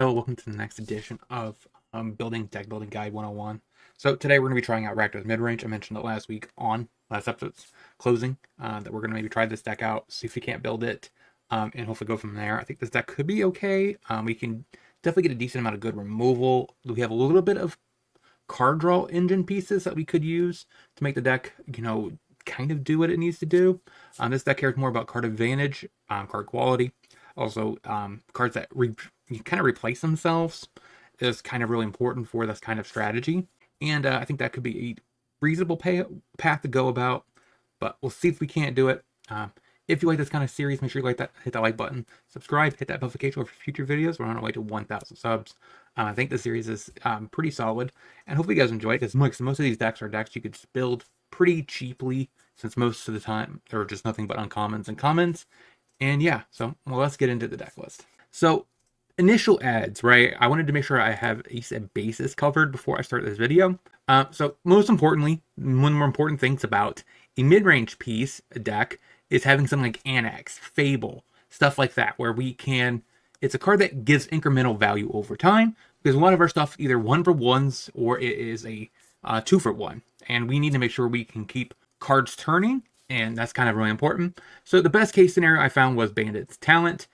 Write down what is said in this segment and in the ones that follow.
Hello, welcome to the next edition of Building Deck Building Guide 101. So today we're going to be trying out Rakdos Midrange. I mentioned it last week on last episode's closing that we're going to maybe try this deck out, see if we can't build it, and hopefully go from there. I think this deck could be okay. We can definitely get a decent amount of good removal. We have a little bit of card draw engine pieces that we could use to make the deck, kind of do what it needs to do. This deck cares more about card advantage, card quality. Also, cards that kind of replace themselves is kind of really important for this kind of strategy. And I think that could be a reasonable path to go about, but we'll see if we can't do it. If you like this kind of series, make sure you hit that like button, subscribe, hit that notification for future videos. We're on our way to 1,000 subs. I think the series is pretty solid, and hopefully you guys enjoy it, because most of these decks are decks you could just build pretty cheaply, since most of the time they're just nothing but uncommons and commons. And yeah, so let's get into the deck list. So initial adds, right? I wanted to make sure I have a basis covered before I start this video. So most importantly, one of the more important things about a mid-range piece, a deck, is having something like Annex, Fable, stuff like that, where it's a card that gives incremental value over time, because a lot of our stuff either 1-for-1s or it is a 2-for-1, and we need to make sure we can keep cards turning, and that's kind of really important. So the best case scenario I found was Bandit's Talent.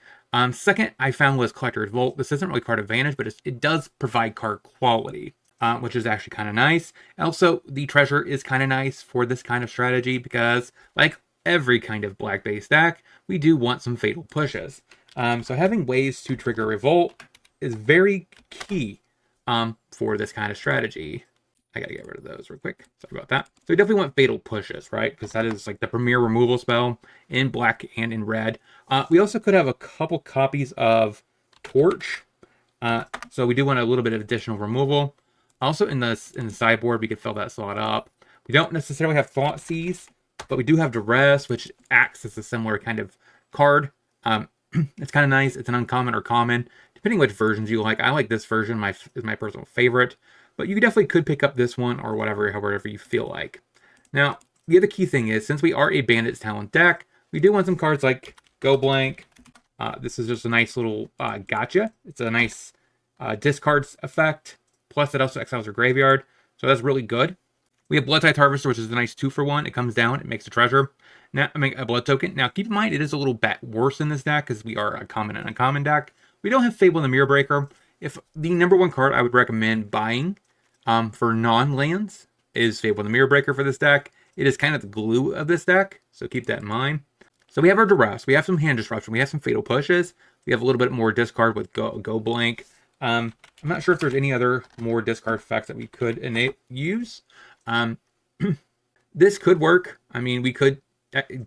Second I found was Collector's Vault. This isn't really card advantage, but it does provide card quality, which is actually kind of nice. Also, the Treasure is kind of nice for this kind of strategy, because like every kind of black-based deck, we do want some fatal pushes. So having ways to trigger Revolt is very key for this kind of strategy. I gotta get rid of those real quick. Sorry about that. So we definitely want fatal pushes, right? Because that is like the premier removal spell in black and in red. We also could have a couple copies of Torch. So we do want a little bit of additional removal. Also in the sideboard, we could fill that slot up. We don't necessarily have Thoughtseize, but we do have Duress, which acts as a similar kind of card. It's kind of nice. It's an uncommon or common, depending which versions you like. I like this version. Is my personal favorite. But you definitely could pick up this one or however you feel like. Now, the other key thing is, since we are a Bandit's Talent deck, we do want some cards like Go Blank. This is just a nice little gotcha. It's a nice discards effect. Plus, it also exiles your graveyard. So that's really good. We have Bloodtithe Harvester, which is a nice 2-for-1. It comes down, it makes a treasure. Now, I make a blood token. Now, keep in mind, it is a little bit worse in this deck, because we are a common and uncommon deck. We don't have Fable and the Mirror Breaker. If the number one card I would recommend buying for non-lands is Fable and the Mirror Breaker for this deck. It is kind of the glue of this deck, so keep that in mind. So we have our Duress, we have some hand disruption, we have some fatal pushes, we have a little bit more discard with Go Blank. I'm not sure if there's any other more discard effects that we could use. This could work. I mean, we could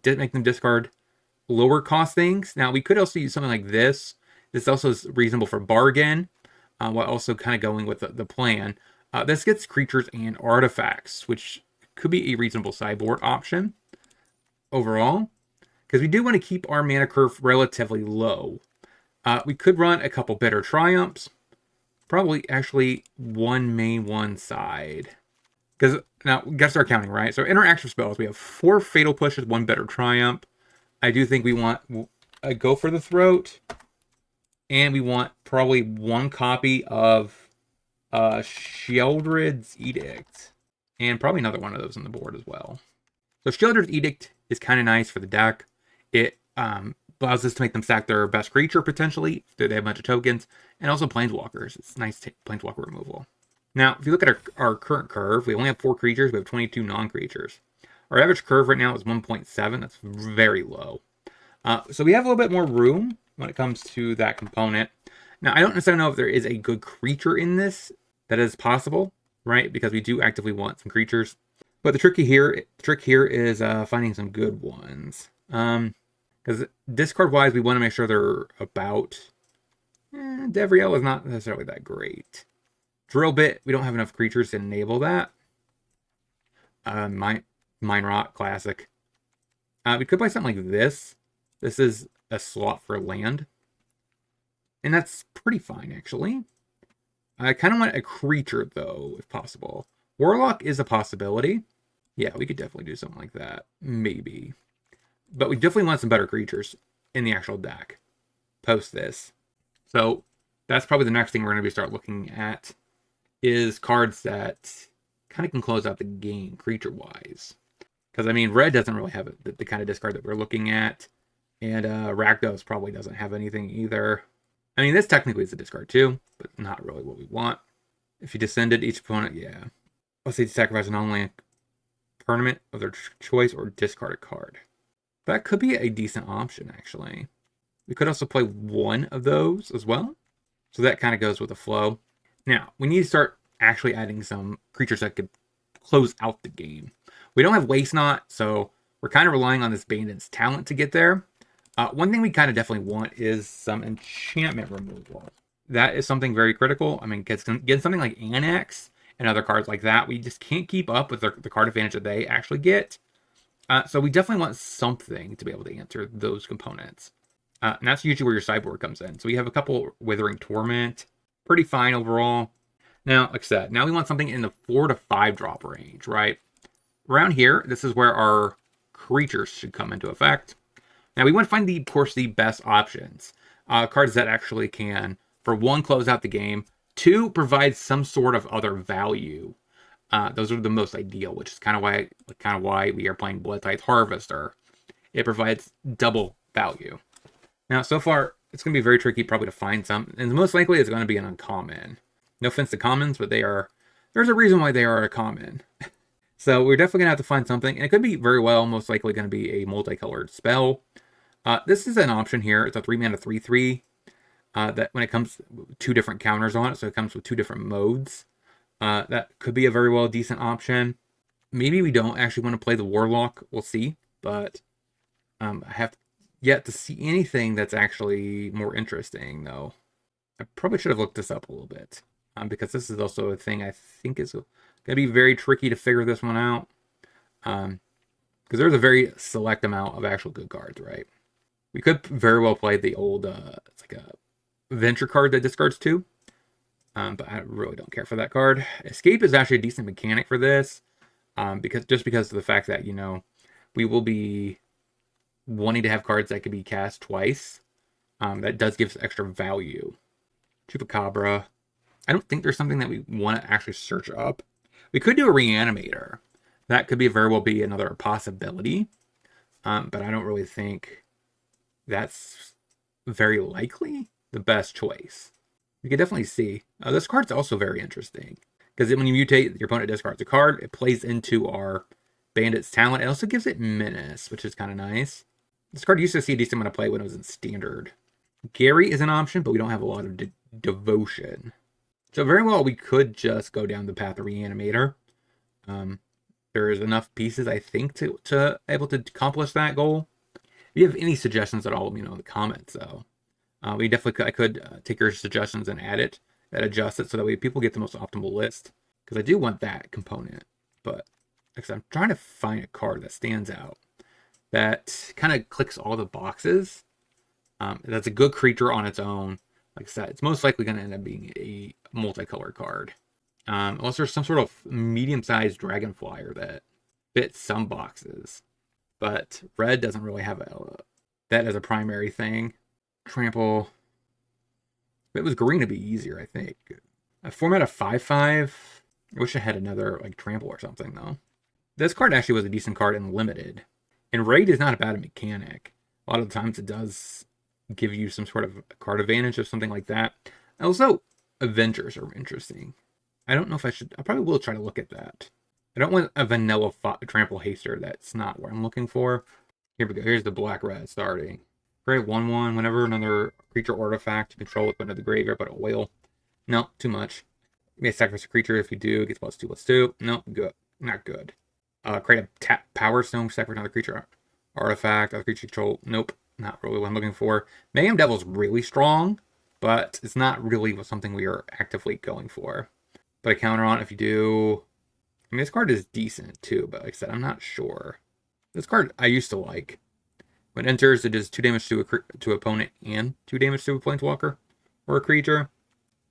make them discard lower cost things. Now, we could also use something like this. This also is reasonable for bargain, while also kind of going with the plan. This gets creatures and artifacts, which could be a reasonable sideboard option overall, because we do want to keep our mana curve relatively low. We could run a couple Bitter Triumphs, probably actually one main, one side. Because now we gotta start counting, right? So interactive spells, we have 4 Fatal Pushes, 1 Bitter Triumph. I do think we want a Go for the Throat, and we want probably 1 copy of Sheoldred's Edict, and probably another one of those on the board as well. So Sheoldred's Edict is kind of nice for the deck. It allows us to make them sack their best creature potentially if they have a bunch of tokens, and also Planeswalkers. It's nice Planeswalker removal. Now, if you look at our current curve, we only have 4 creatures. We have 22 non-creatures. Our average curve right now is 1.7. That's very low. So we have a little bit more room when it comes to that component. Now, I don't necessarily know if there is a good creature in this that is possible, right? Because we do actively want some creatures. But the trick here is finding some good ones. Because discard-wise, we want to make sure they're about... Devriel is not necessarily that great. Drill Bit, we don't have enough creatures to enable that. Mine Rot, classic. We could buy something like this. This is a slot for land. And that's pretty fine, actually. I kind of want a creature, though, if possible. Warlock is a possibility. Yeah, we could definitely do something like that. Maybe. But we definitely want some better creatures in the actual deck. Post this. So, that's probably the next thing we're going to be start looking at is cards that kind of can close out the game creature-wise. Because, I mean, red doesn't really have the kind of discard that we're looking at. And Rakdos probably doesn't have anything either. I mean, this technically is a discard too, but not really what we want. If you descended each opponent, yeah. Let's say sacrifice an online permanent of their choice or discard a card. That could be a decent option, actually. We could also play one of those as well. So that kind of goes with the flow. Now, we need to start actually adding some creatures that could close out the game. We don't have Waste Not, so we're kind of relying on this Bandit's talent to get there. One thing we kind of definitely want is some enchantment removal. That is something very critical. I mean, getting something like Annex and other cards like that, we just can't keep up with the card advantage that they actually get. So we definitely want something to be able to answer those components. And that's usually where your sideboard comes in. So we have a couple Withering Torment. Pretty fine overall. Now, like I said, now we want something in the 4 to 5 drop range, right? Around here, this is where our creatures should come into effect. Now, we want to find, of course, the best options. Cards that actually can, for 1, close out the game, 2, provide some sort of other value. Those are the most ideal, which is kind of why we are playing Bloodtithe Harvester. It provides double value. Now, so far, it's going to be very tricky probably to find some, and most likely it's going to be an uncommon. No offense to commons, but there's a reason why they are a common. So we're definitely going to have to find something, and it could be very well most likely going to be a multicolored spell. This is an option here. It's a 3-mana 3/3 that when it comes 2 different counters on it, so it comes with 2 different modes. That could be a very well decent option. Maybe we don't actually want to play the Warlock. We'll see, but I have yet to see anything that's actually more interesting, though. I probably should have looked this up a little bit, because this is also a thing I think is going to be very tricky to figure this one out. Because there's a very select amount of actual good cards, right? We could very well play the old, it's like a Venture card that discards 2. But I really don't care for that card. Escape is actually a decent mechanic for this, because of the fact that, we will be wanting to have cards that can be cast twice. That does give us extra value. Chupacabra. I don't think there's something that we want to actually search up. We could do a Reanimator. That could very well be another possibility. But I don't really think that's very likely the best choice. You can definitely see. This card's also very interesting. Because when you mutate, your opponent discards a card. It plays into our Bandit's talent. It also gives it Menace, which is kind of nice. This card used to see a decent amount of play when it was in Standard. Gary is an option, but we don't have a lot of devotion. So very well, we could just go down the path of Reanimator. There's enough pieces, I think, to able to accomplish that goal. If you have any suggestions at all, let me know in the comments, though. I could take your suggestions and add it, and adjust it, so that way people get the most optimal list. Because I do want that component. But like I'm trying to find a card that stands out, that kind of clicks all the boxes. That's a good creature on its own. Like I said, it's most likely going to end up being a multicolored card. Unless there's some sort of medium-sized Dragonflyer that fits some boxes. But red doesn't really have that as a primary thing. Trample. If it was green, it'd be easier, I think. A format of 5/5. I wish I had another trample or something, though. This card actually was a decent card in Limited. And Raid is not a bad mechanic. A lot of the times it does give you some sort of card advantage or something like that. Also, Avengers are interesting. I don't know if I should. I probably will try to look at that. I don't want a vanilla trample haster. That's not what I'm looking for. Here we go. Here's the black-red starting. Create 1/1. Whenever another creature artifact you control with one of the graveyard, but oil. No, too much. You may sacrifice a creature. If you do, it gets +2/+2. No, good. Not good. Create a Power Stone. Sacrifice another creature artifact. Other creature control. Nope. Not really what I'm looking for. Mayhem Devil's really strong, but it's not really something we are actively going for. But a counter on if you do. I mean, this card is decent too, but like I said, I'm not sure. This card I used to like. When it enters, it does 2 damage to opponent and 2 damage to a planeswalker or a creature.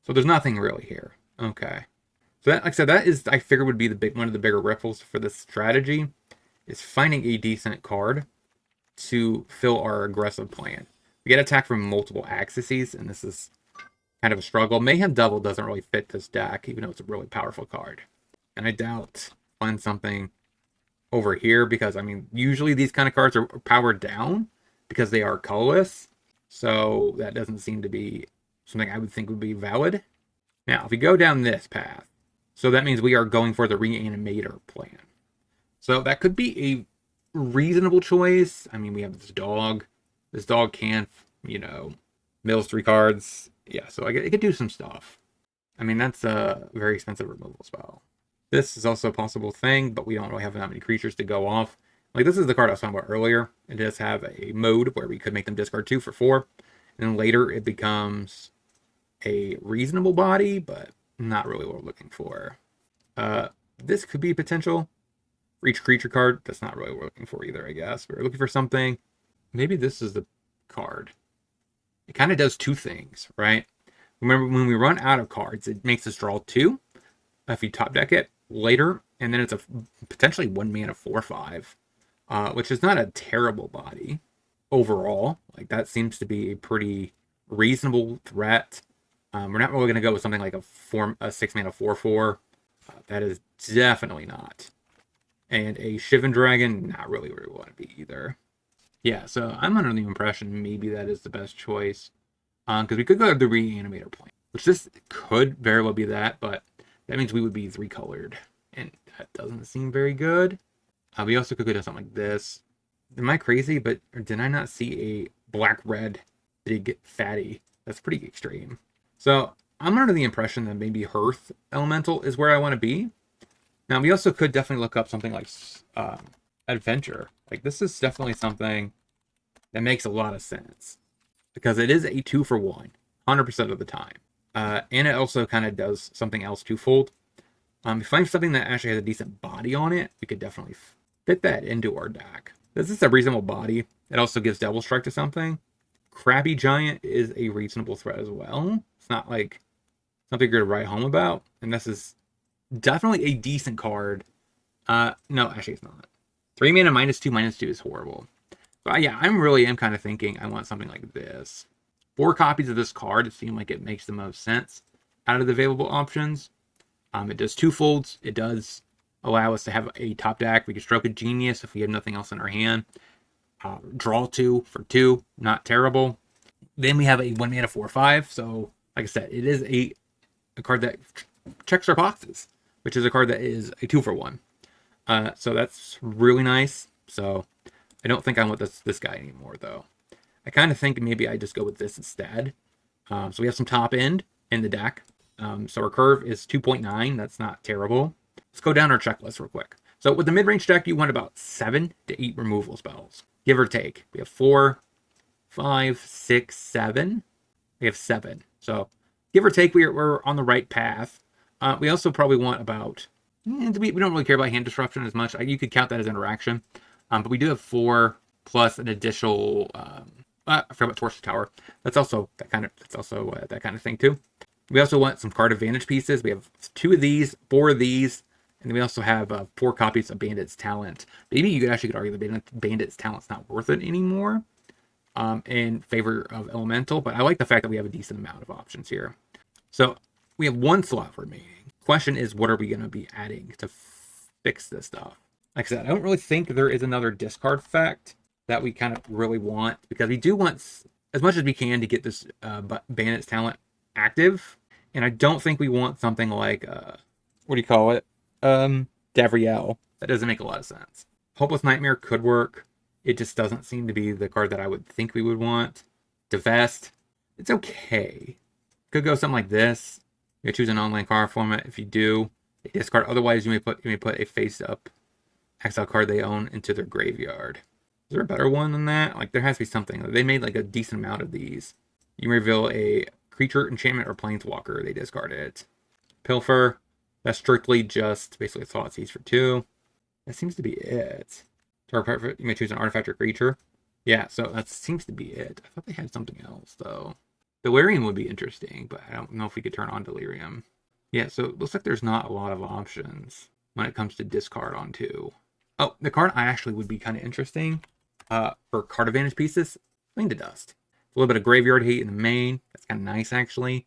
So there's nothing really here. Okay. So that, like I said, that is, I figured, would be one of the bigger ripples for this strategy, is finding a decent card to fill our aggressive plan. We get attacked from multiple axes, and this is kind of a struggle. Mayhem Devil doesn't really fit this deck, even though it's a really powerful card. And I doubt find something over here because, I mean, usually these kind of cards are powered down because they are colorless. So that doesn't seem to be something I would think would be valid. Now, if we go down this path, so that means we are going for the Reanimator plan. So that could be a reasonable choice. I mean, we have this dog. This dog can, you know, mills 3 cards. Yeah, so it could do some stuff. I mean, that's a very expensive removal spell. This is also a possible thing, but we don't really have that many creatures to go off. Like, this is the card I was talking about earlier. It does have a mode where we could make them discard 2 for 4. And then later it becomes a reasonable body, but not really what we're looking for. This could be potential. Reach creature card. That's not really what we're looking for either, I guess. We're looking for something. Maybe this is the card. It kind of does 2 things, right? Remember, when we run out of cards, it makes us draw 2 if you top deck it later, and then it's a potentially 1 mana 4/5, which is not a terrible body overall. Like, that seems to be a pretty reasonable threat. We're not really going to go with something like a 6 mana 4/4. That is definitely not. And a Shivan Dragon, not really where we want to be either. Yeah, so I'm under the impression maybe that is the best choice. Because we could go to the Reanimator plan, which this could very well be that, but that means we would be 3-colored. And that doesn't seem very good. We also could go to something like this. Am I crazy? But did I not see a black-red big fatty? That's pretty extreme. So I'm under the impression that maybe Hearth Elemental is where I want to be. Now, we also could definitely look up something like Adventure. Like, this is definitely something that makes a lot of sense. Because it is a 2-for-1, 100% of the time. And it also kind of does something else twofold. If you find something that actually has a decent body on it, we could definitely fit that into our deck. This is a reasonable body. It also gives Devil Strike to something. Crabby Giant is a reasonable threat as well. It's not like something you're going to write home about. And this is definitely a decent card. No, actually it's not. 3 mana -2/-2 is horrible. But yeah, I am kind of thinking I want something like this. 4 copies of this card, it seems like it makes the most sense out of the available options. It does 2 folds. It does allow us to have a top deck. We can Stroke of Genius if we have nothing else in our hand. Draw 2 for 2, not terrible. Then we have a 1 mana 4/5. So, like I said, it is a card that checks our boxes, which is a card that is a 2-for-1. So that's really nice. So I don't think I want this guy anymore, though. I kind of think maybe I just go with this instead. So we have some top end in the deck. So our curve is 2.9. That's not terrible. Let's go down our checklist real quick. So with the mid-range deck, you want about 7 to 8 removal spells, give or take. We have 4, 5, 6, 7. We have 7. So give or take, we're on the right path. We also probably want about... we don't really care about hand disruption as much. You could count that as interaction. But we do have 4 plus an additional... I forgot about Torch Tower. That's also that kind of thing too. We also want some card advantage pieces. We have 2 of these, 4 of these, and we also have 4 copies of Bandit's Talent. Maybe you could argue the Bandit's Talent's not worth it anymore in favor of Elemental, but I like the fact that we have a decent amount of options here. So we have 1 slot remaining. Question is, what are we going to be adding to fix this stuff? Like I said, I don't really think there is another discard effect that we kind of really want, because we do want as much as we can to get this Bandit's Talent active, and I don't think we want something like what do you call it, Davriel. That doesn't make a lot of sense. Hopeless Nightmare could work. It just doesn't seem to be the card that I would think we would want. Divest, it's okay. Could go something like this. You choose an online card format. If you do, a discard. Otherwise, you may put a face-up exile card they own into their graveyard. Is there a better one than that? Like, there has to be something. They made like a decent amount of these. You reveal a creature, enchantment, or planeswalker. They discard it. Pilfer. That's strictly just basically a Thoughtseize for 2. That seems to be it. You may choose an artifact or creature. Yeah, so that seems to be it. I thought they had something else, though. Delirium would be interesting, but I don't know if we could turn on Delirium. Yeah, so it looks like there's not a lot of options when it comes to discard on 2. Oh, the card I actually would be kind of interesting for card advantage pieces. Fling to Dust. A little bit of graveyard heat in the main. That's kind of nice, actually.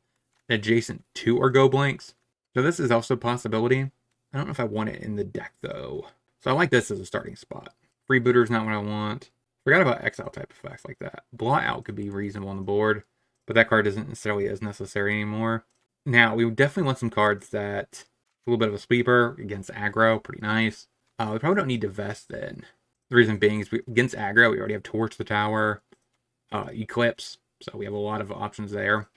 adjacent to our go blanks. So this is also a possibility. I don't know if I want it in the deck though. So I like this as a starting spot. Freebooter is not what I want. Forgot about exile type effects like that. Blot out could be reasonable on the board, but that card isn't necessarily as necessary anymore. Now, we would definitely want some cards that a little bit of a sweeper against aggro, pretty nice. We probably don't need to vest then. The reason being is against aggro, we already have Torch the Tower, Eclipse, so we have a lot of options there.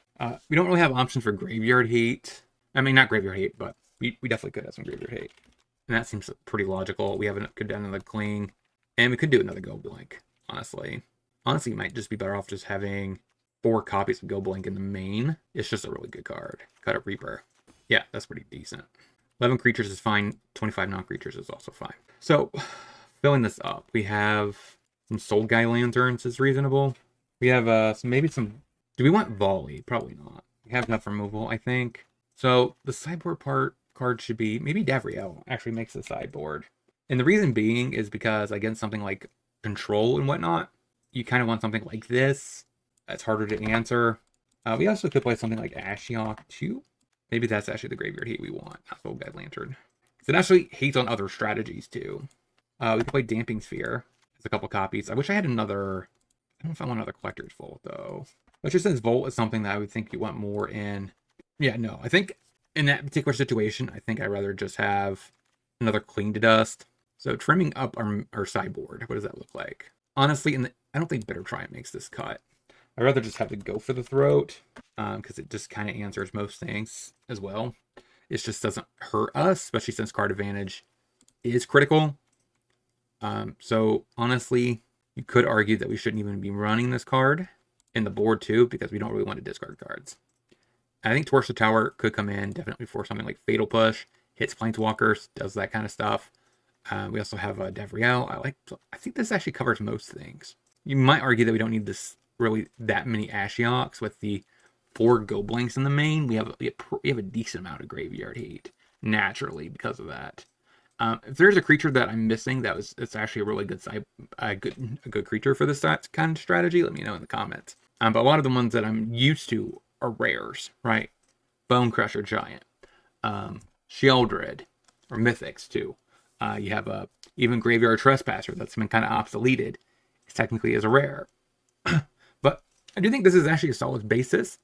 We don't really have options for Graveyard Hate. I mean, not Graveyard Hate, but we definitely could have some Graveyard Hate. And that seems pretty logical. We could do another Cling, and we could do another Go Blank, honestly. Honestly, you might just be better off just having 4 copies of Go Blank in the main. It's just a really good card. Cut Up Reaper. Yeah, that's pretty decent. 11 creatures is fine. 25 non-creatures is also fine. So, filling this up, we have some Soul Guy Lanterns is reasonable. We have maybe some... Do we want Volley? Probably not. We have enough removal, I think. So, the sideboard card should be... Maybe Davriel actually makes the sideboard. And the reason being is because against something like Control and whatnot, you kind of want something like this. That's harder to answer. We also could play something like Ashiok too. Maybe that's actually the Graveyard Hate we want, not Soul Guide Lantern. It actually hates on other strategies too. We could play Damping Sphere. There's a couple copies. I wish I had another... I don't know if I want another Collector's Vault though. But just since Vault is something that I would think you want more in... Yeah, no. I think in that particular situation, I think I'd rather just have another Cling to Dust. So trimming up our sideboard, what does that look like? Honestly, I don't think Bitter Triumph makes this cut. I'd rather just have to go for the Throat, because it just kind of answers most things as well. It just doesn't hurt us, especially since card advantage is critical. So honestly, you could argue that we shouldn't even be running this card in the board too, because we don't really want to discard cards. I think Torch the Tower could come in definitely for something like Fatal Push, hits Planeswalkers, does that kind of stuff. We also have Davriel. I think this actually covers most things. You might argue that we don't need this really that many Ashioks with the 4 Go Blanks in the main. We have a decent amount of Graveyard Hate naturally because of that. If there's a creature that I'm missing it's actually a really good good creature for this kind of strategy, let me know in the comments. But a lot of the ones that I'm used to are rares, right? Bone Crusher Giant, Sheoldred, or Mythics too. You have even Graveyard Trespasser that's been kind of obsoleted. It's technically as a rare. But I do think this is actually a solid basis.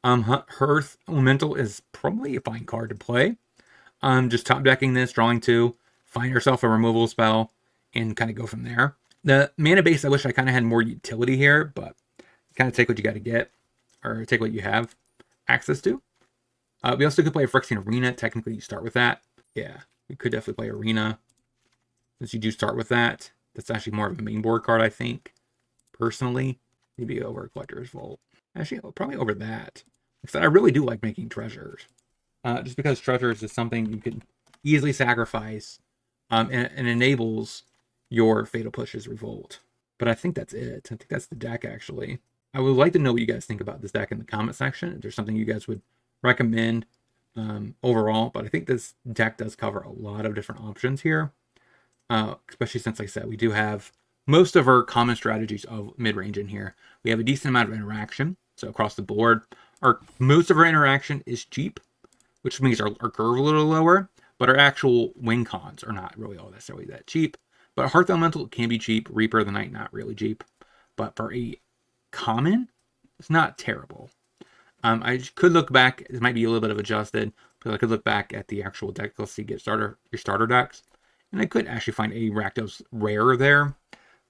Hearth Elemental is probably a fine card to play. Just top decking this, drawing 2, find yourself a removal spell, and kind of go from there. The mana base, I wish I kind of had more utility here, but kind of take what you got to get, or take what you have access to. We also could play a Phyrexian Arena. Technically, you start with that. Yeah, we could definitely play Arena. Since you do start with that, that's actually more of a main board card, I think. Personally, maybe over Collector's Vault. Actually, probably over that. Because I really do like making treasures. Just because treasures is something you can easily sacrifice, and enables your Fatal Push's Revolt. But I think that's it. I think that's the deck, actually. I would like to know what you guys think about this deck in the comment section. If there's something you guys would recommend overall. But I think this deck does cover a lot of different options here. Especially since, like I said, we do have most of our common strategies of mid-range in here. We have a decent amount of interaction. So across the board, most of our interaction is cheap, which means our curve a little lower, but our actual win cons are not really all necessarily that cheap. But Hearth Elemental can be cheap. Reaper of the Night, not really cheap. But for a common, it's not terrible. I could look back. It might be a little bit of adjusted, but I could look back at the actual deck. Let's see, your starter decks. And I could actually find a Rakdos rare there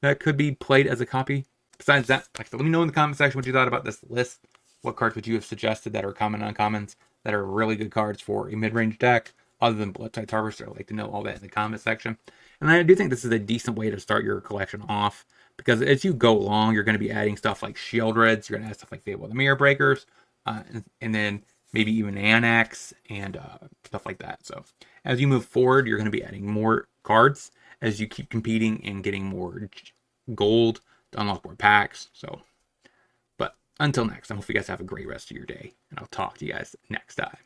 that could be played as a copy. Besides that, let me know in the comment section what you thought about this list. What cards would you have suggested that are common uncommons that are really good cards for a mid-range deck other than Bloodtide Harvester? I'd like to know all that in the comment section. And I do think this is a decent way to start your collection off, because as you go along, you're going to be adding stuff like Sheoldreds, you're going to add stuff like Fable of the Mirror Breakers, and then maybe even Annex and stuff like that. So as you move forward, you're going to be adding more cards as you keep competing and getting more gold to unlock more packs. So, but until next time, I hope you guys have a great rest of your day, and I'll talk to you guys next time.